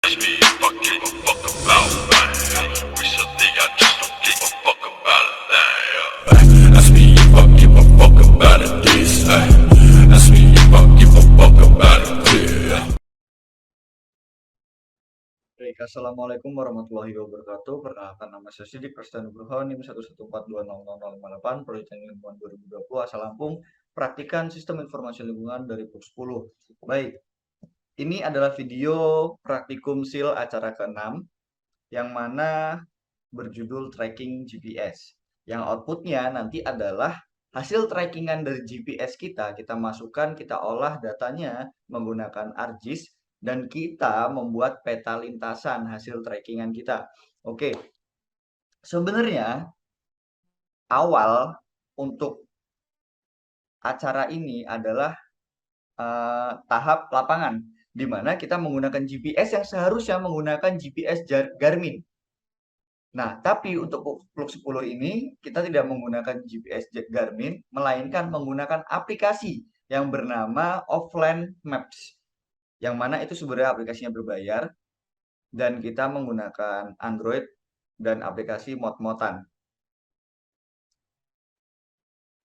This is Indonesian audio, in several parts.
me if I give a fuck about that. Recently, I just don't give a fuck about a thing. Ask me if I give a fuck about it this. Ask me if I give a fuck about it this. Baik, Assalamualaikum warahmatullahi wabarakatuh. Perkenalkan nama saya Sidik Prestani Nugroho, NIM 114200008, Proyek Lingkungan 2020, asal Lampung, praktikan Sistem Informasi Lingkungan dari PUK 10. Baik, ini adalah video praktikum SIL acara ke-6, yang mana berjudul Tracking GPS. Yang outputnya nanti adalah hasil trackingan dari GPS kita masukkan, kita olah datanya menggunakan ArcGIS, dan kita membuat peta lintasan hasil trackingan kita. Oke, sebenarnya awal untuk acara ini adalah tahap lapangan, di mana kita menggunakan GPS yang seharusnya menggunakan GPS Garmin. Nah, tapi untuk PLUK 10 ini kita tidak menggunakan GPS Garmin, melainkan menggunakan aplikasi yang bernama Offline Maps. Yang mana itu sebenarnya aplikasinya berbayar, dan kita menggunakan Android dan aplikasi mod-modan.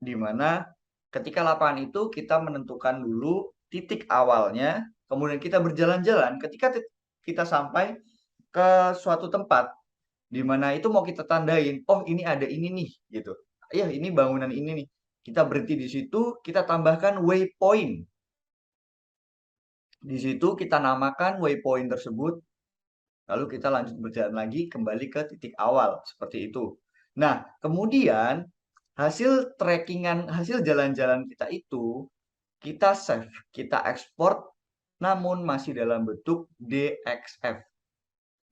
Di mana ketika lapangan itu kita menentukan dulu titik awalnya, kemudian kita berjalan-jalan. Ketika kita sampai ke suatu tempat, di mana itu mau kita tandain, oh ini ada ini nih, gitu. Ya, ini bangunan ini nih. Kita berhenti di situ, kita tambahkan waypoint. Di situ kita namakan waypoint tersebut, lalu kita lanjut berjalan lagi kembali ke titik awal, seperti itu. Nah, kemudian hasil trackingan, hasil jalan-jalan kita itu, kita save, kita ekspor, namun masih dalam bentuk DXF.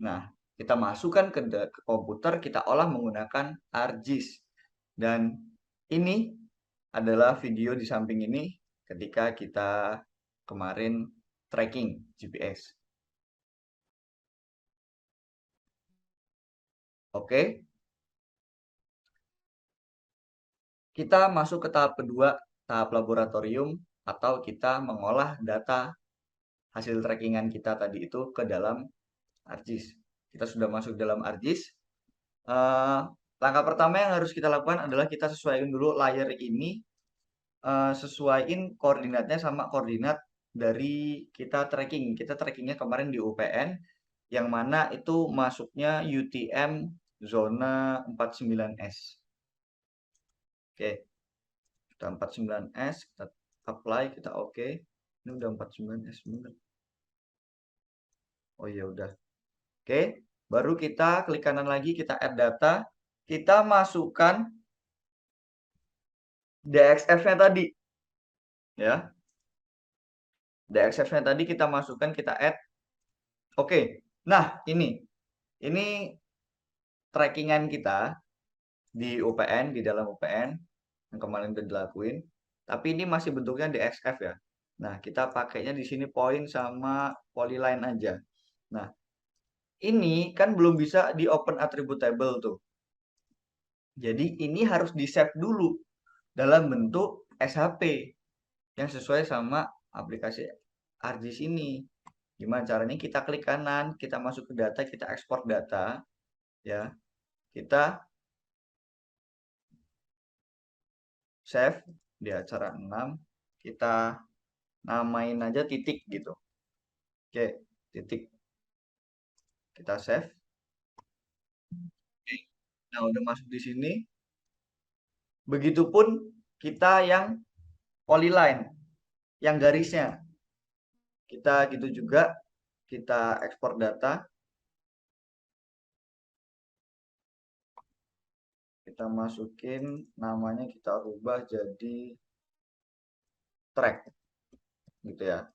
Nah, kita masukkan ke komputer, kita olah menggunakan ArcGIS. Dan ini adalah video di samping ini ketika kita kemarin tracking GPS. Oke. Kita masuk ke tahap kedua, tahap laboratorium, atau kita mengolah data hasil trackingan kita tadi itu ke dalam ArcGIS. Kita sudah masuk dalam ArcGIS. Langkah pertama yang harus kita lakukan adalah kita sesuaikan dulu layer ini, sesuaiin koordinatnya sama koordinat dari kita tracking. Kita trackingnya kemarin di UPN, yang mana itu masuknya UTM zona 49S. Oke, kita 49S, kita apply, kita oke. Ini udah 49S bener. Oh ya udah. Oke, baru kita klik kanan lagi, kita add data, kita masukkan DXF-nya tadi. Ya. DXF-nya tadi kita masukkan, kita add. Oke. Nah, ini trackingan kita di UPN, di dalam UPN yang kemarin udah dilakuin. Tapi ini masih bentuknya DXF ya. Nah, kita pakainya di sini point sama polyline aja. Nah, ini kan belum bisa di open attribute table tuh. Jadi ini harus di save dulu dalam bentuk SHP yang sesuai sama aplikasi ArcGIS ini. Gimana caranya? Kita klik kanan, kita masuk ke data, kita ekspor data, ya. Kita save di acara 6, kita namain aja titik gitu. Oke, titik. Kita save. Oke. Nah, udah masuk di sini. Begitupun kita yang polyline, yang garisnya. Kita gitu juga, kita ekspor data. Kita masukin namanya, kita rubah jadi track gitu ya.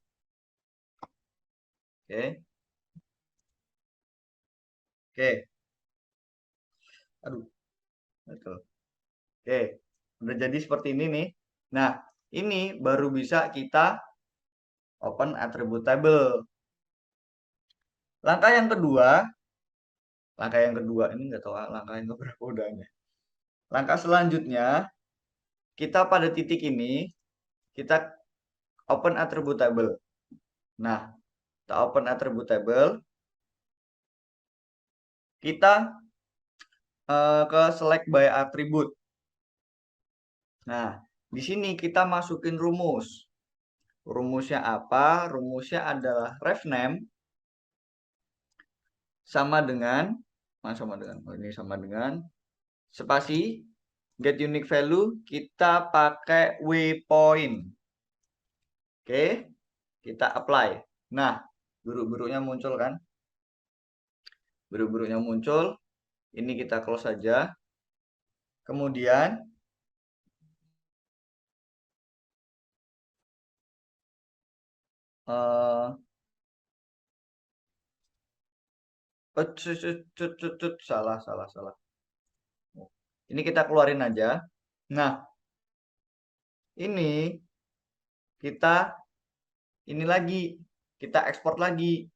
Oke. Oke. Aduh. Betul. Oke. Udah jadi seperti ini nih. Nah, ini baru bisa kita open attribute table. Langkah yang kedua ini nggak tahu langkah yang keberapa udahnya. Langkah selanjutnya, kita pada titik ini kita open attribute table. Nah, kita open attribute table. kita ke select by attribute. Nah, di sini kita masukin rumus. Rumusnya apa? Rumusnya adalah ref name sama dengan ini sama dengan spasi get unique value, kita pakai waypoint. Oke, kita apply. Nah, biru-birunya muncul kan? Biru-birunya muncul. Ini kita close saja. Kemudian eh salah. Ini kita keluarin aja. Nah, ini kita ini lagi, kita ekspor lagi.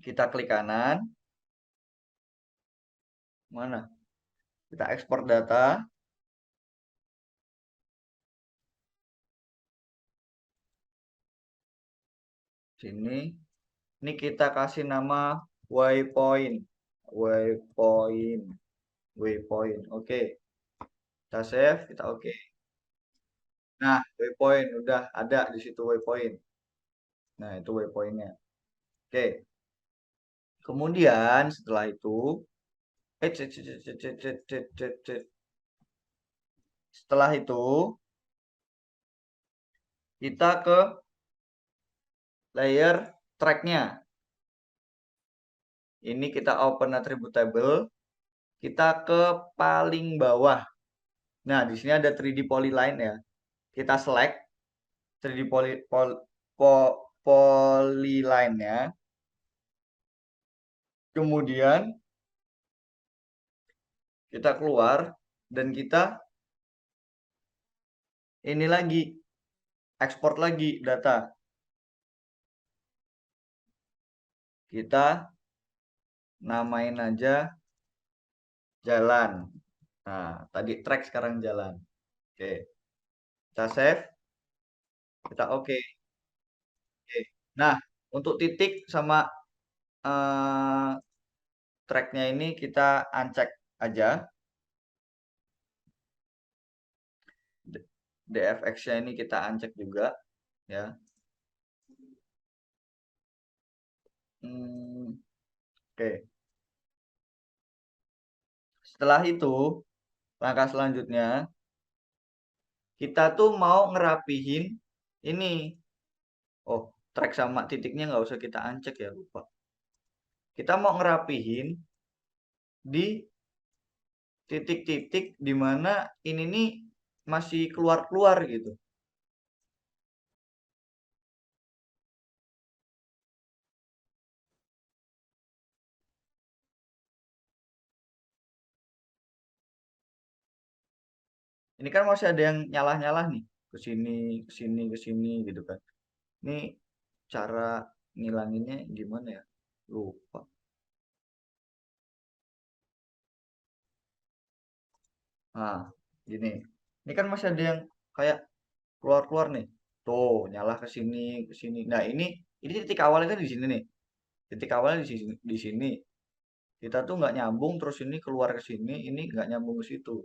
Kita klik kanan. Mana? Kita ekspor data. Sini. Ini kita kasih nama waypoint. Waypoint. Oke. Kita save, kita oke. Nah, waypoint udah ada di situ waypoint. Nah, itu waypointnya. Oke. Kemudian setelah itu, setelah itu kita ke layer tracknya. Ini kita open attribute table. Kita ke paling bawah. Nah, di sini ada 3D polyline ya. Kita select 3D polyline-nya. Kemudian kita keluar dan kita ini lagi ekspor lagi data. Kita namain aja jalan. Nah, tadi track sekarang jalan. Oke. Kita save. Kita oke. Oke. Nah, untuk titik sama tracknya ini kita uncheck aja. DFX-nya ini kita uncheck juga ya. Oke. Setelah itu, langkah selanjutnya kita tuh mau ngerapihin ini. Oh, track sama titiknya nggak usah kita uncheck ya, lupa. Kita mau ngerapihin di titik-titik di mana ini nih masih keluar-keluar gitu. Ini kan masih ada yang nyalah-nyalah nih, ke sini, ke sini, ke sini gitu kan. Ini cara ngilanginnya gimana ya? Lupa. Nah, gini. Ini kan masih ada yang kayak keluar-keluar nih. Tuh, nyala ke sini, ke sini. Nah, ini titik awalnya kan di sini nih. Titik awalnya di sini. Kita tuh nggak nyambung, terus ini keluar ke sini, ini nggak nyambung ke situ.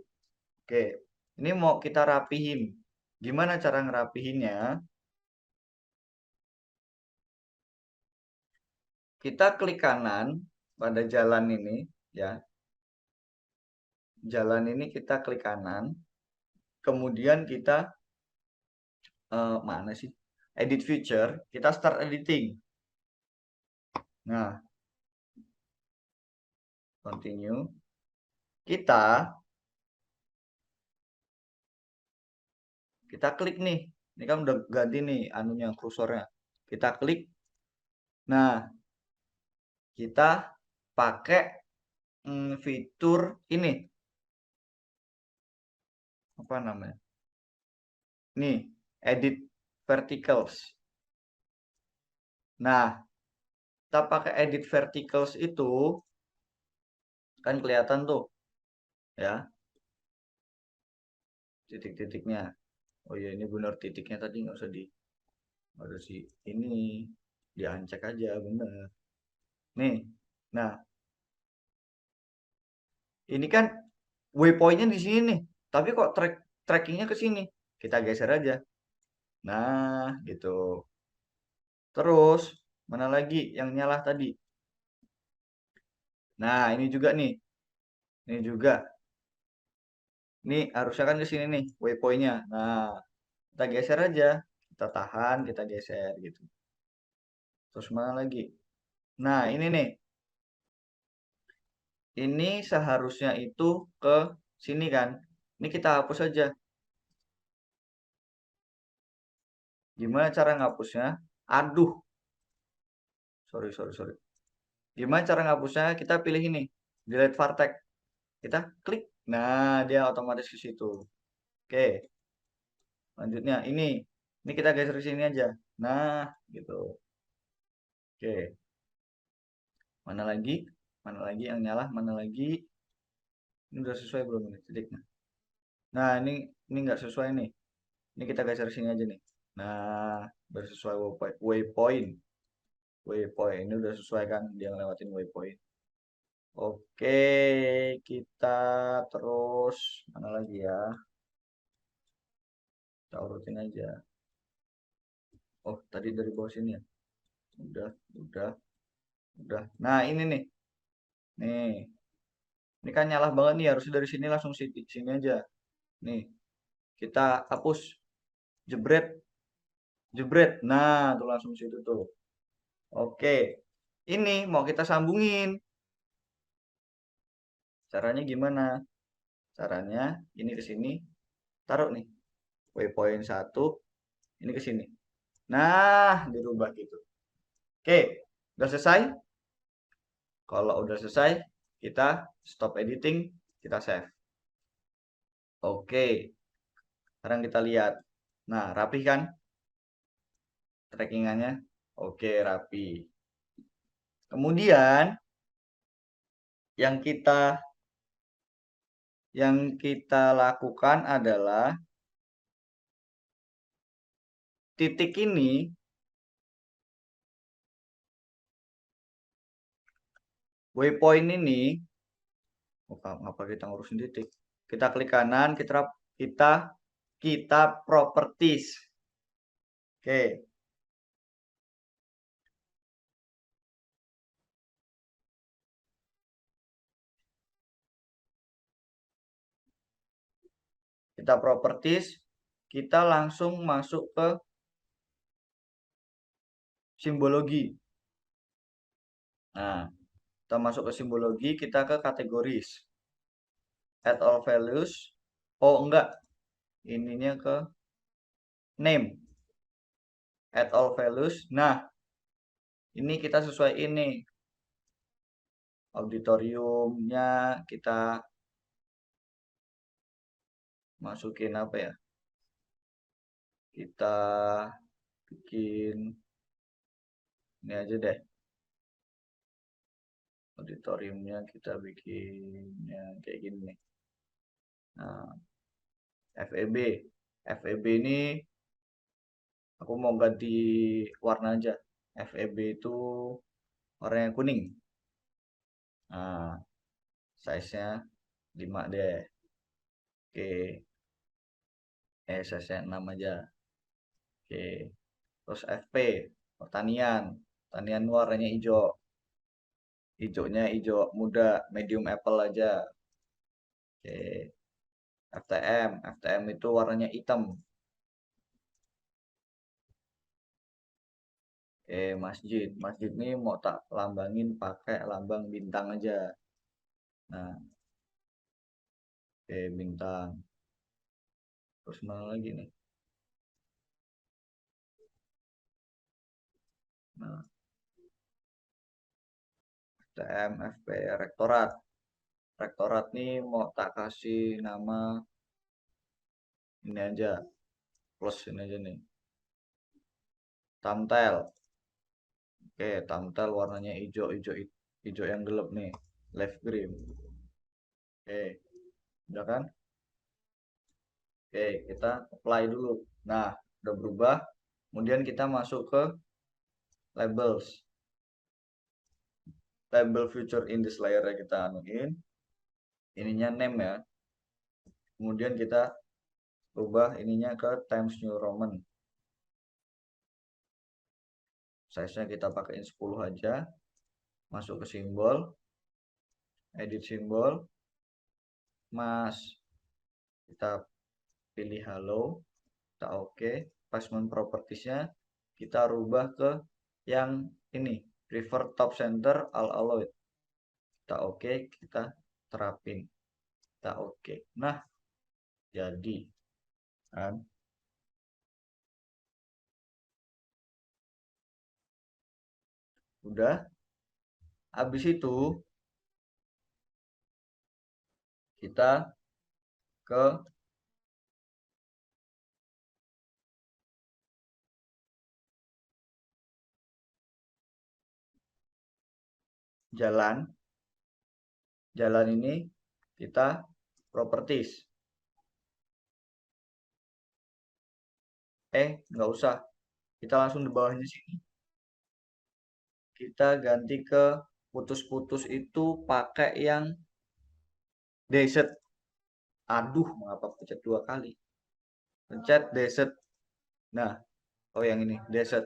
Oke, ini mau kita rapihin. Gimana cara ngerapihinnya? Kita klik kanan pada jalan ini, ya. Jalan ini kita klik kanan. Kemudian kita mana sih? Edit feature. Kita start editing. Nah, continue. Kita klik nih. Ini kan udah ganti nih anunya kursornya. Kita klik. Nah, kita pakai fitur ini. Apa namanya? Nih, edit verticals. Nah, kita pakai edit verticals itu kan kelihatan tuh ya titik-titiknya. Oh ya, ini benar titiknya tadi nggak usah di harus ini diancek aja bener. Nih, Nah, ini kan waypointnya di sini nih, tapi kok trackingnya ke sini. Kita geser aja. Nah, gitu. Terus, mana lagi yang nyala tadi? Nah, ini juga nih. Ini juga. Ini harusnya kan ke sini nih, waypointnya. Nah, kita geser aja. Kita tahan, kita geser gitu. Terus mana lagi? Nah, ini nih. Ini seharusnya itu ke sini kan. Ini kita hapus aja. Gimana cara ngapusnya? Aduh, sorry. Gimana cara ngapusnya? Kita pilih ini, delete vartex. Kita klik. Nah, dia otomatis ke situ. Oke, lanjutnya ini kita geser ke sini aja. Nah, gitu. Oke, mana lagi? Mana lagi yang nyala? Mana lagi? Ini udah sesuai belum ini titiknya? Nah, ini nggak sesuai nih. Ini kita geser sini aja nih. Nah, udah sesuai waypoint. Waypoint ini udah sesuai kan dia ngelewatin waypoint. Oke, kita terus mana lagi ya? Kita urutin aja. Oh, tadi dari bawah sini ya. Udah, udah, udah. Nah, ini nih. Nih. Ini kan nyala banget nih, harusnya dari sini langsung sini aja. Nih, kita hapus. Jebret, jebret. Nah, tuh langsung situ tuh. Oke. Ini mau kita sambungin. Caranya gimana? Caranya ini ke sini, taruh nih. Waypoint 1, ini ke sini. Nah, dirubah gitu. Oke, udah selesai? Kalau udah selesai, kita stop editing, kita save. Oke, sekarang kita lihat. Nah, rapi kan trackingannya? Oke, rapi. Kemudian yang kita lakukan adalah titik ini, waypoint ini, ngapa kita ngurusin titik? Kita klik kanan, kita kita properties. Oke, kita properties, kita langsung masuk ke simbologi. Nah, kita masuk ke simbologi, kita ke kategoris. Add all values. Oh, enggak. Ininya ke name. Add all values. Nah, ini kita sesuai ini. Auditoriumnya kita masukin apa ya? Kita bikin ini aja deh. Auditoriumnya kita bikinnya kayak gini nih. Nah, FEB. FEB ini aku mau ganti warna aja. FEB itu warnanya kuning. Nah, size-nya 5 deh. Oke. Size-nya 6 aja. Oke. Terus FP, pertanian. Pertanian warnanya hijau. Hijaunya hijau muda, medium apple aja. Oke. FTM, FTM itu warnanya hitam. Masjid. Masjid ini mau tak lambangin pakai lambang bintang aja. Nah, bintang. Terus mana lagi nih? Nah, FTM, FP, rektorat. Rektorat nih mau tak kasih nama ini aja. Plus ini aja nih. Tamtel. Oke, tamtel warnanya hijau, hijau, hijau yang gelap nih. Light green. Oke, udah kan? Oke, kita apply dulu. Nah, udah berubah. Kemudian kita masuk ke labels. label future in this layer kita anuin, ininya name ya. Kemudian kita ubah ininya ke Times New Roman. Size-nya kita pakein 10 aja. Masuk ke simbol, edit simbol, mas, kita pilih halo, kita oke. Placement propertiesnya kita rubah ke yang ini, prefer top center all alloy. Kita oke, kita terapin, kita oke. Nah, jadi kan udah. Habis itu kita ke jalan ini kita properties. Nggak usah, kita langsung di bawahnya sini kita ganti ke putus-putus itu pakai yang desert. Aduh, mengapa pencet 2 kali? Pencet desert. Nah, oh yang ini desert.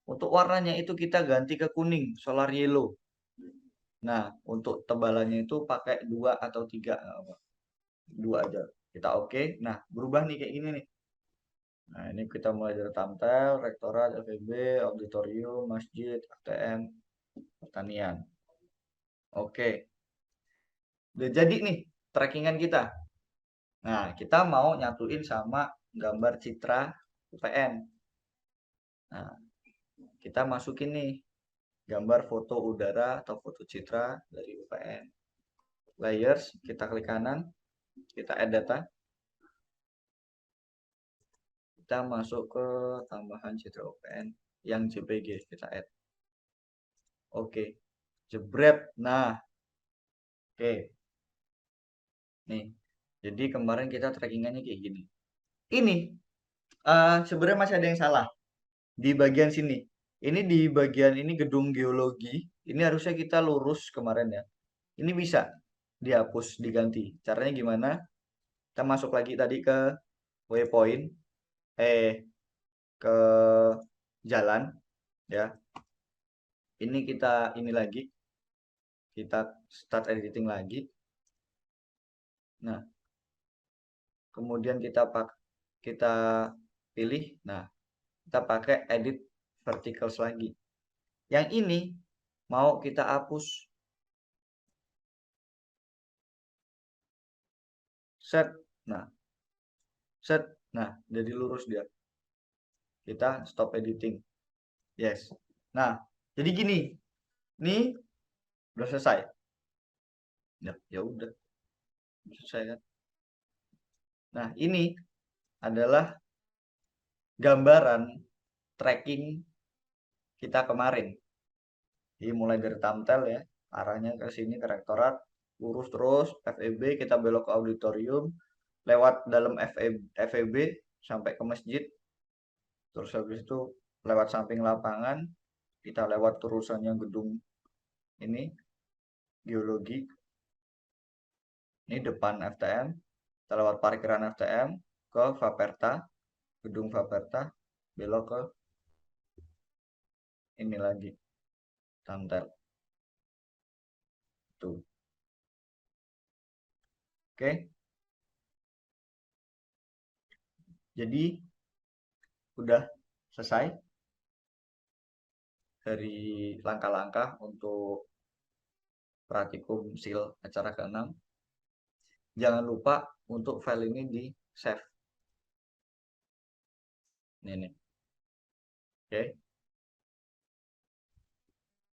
Untuk warnanya itu kita ganti ke kuning, solar yellow. Nah, untuk tebalannya itu pakai 2 atau 3, 2 aja. Kita oke. Nah, berubah nih kayak gini nih. Nah, ini kita mulai dari Tamtel, Rektorat, FEB, Auditorium, Masjid, ATM, Pertanian. Oke. Udah jadi nih trackingan kita. Nah, kita mau nyatuin sama gambar citra UPN. Nah, kita masukin nih gambar foto udara atau foto citra dari UPN. Layers, kita klik kanan, kita add data. Kita masuk ke tambahan citra UPN yang JPG, kita add. Oke, jebret. Nah, oke. Nih, jadi kemarin kita trackingannya kayak gini. Ini sebenarnya masih ada yang salah di bagian sini. Ini di bagian ini gedung geologi. Ini harusnya kita lurus kemarin ya. Ini bisa dihapus, diganti. Caranya gimana? Kita masuk lagi tadi ke waypoint, ke jalan ya. Ini kita ini lagi. Kita start editing lagi. Nah, kemudian kita pilih. Nah, kita pakai edit verticals lagi. Yang ini mau kita hapus. Set. Nah, set. Nah, jadi lurus dia. Kita stop editing. Yes. Nah, jadi gini. Ini udah selesai. Ya udah. Selesai kan. Nah, ini adalah gambaran tracking kita kemarin. Jadi mulai dari Tamtel ya, arahnya ke sini ke Rektorat, lurus terus, FEB kita belok ke auditorium, lewat dalam FEB sampai ke masjid, terus habis itu lewat samping lapangan, kita lewat terusannya gedung ini, geologi, ini depan FTM, kita lewat parkiran FTM, ke Vaperta, gedung Vaperta, belok ke ini lagi, Tamtel. Tuh. Oke. Jadi udah selesai dari langkah-langkah untuk praktikum SIL acara ke-6. Jangan lupa untuk file ini di save. Ini nih. Oke.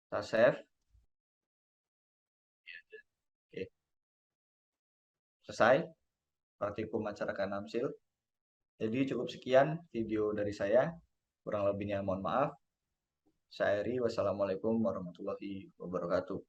Kita save. Oke. Selesai praktikum acara ke-6 SIL. Jadi cukup sekian video dari saya. Kurang lebihnya mohon maaf. Saya Eri, wassalamualaikum warahmatullahi wabarakatuh.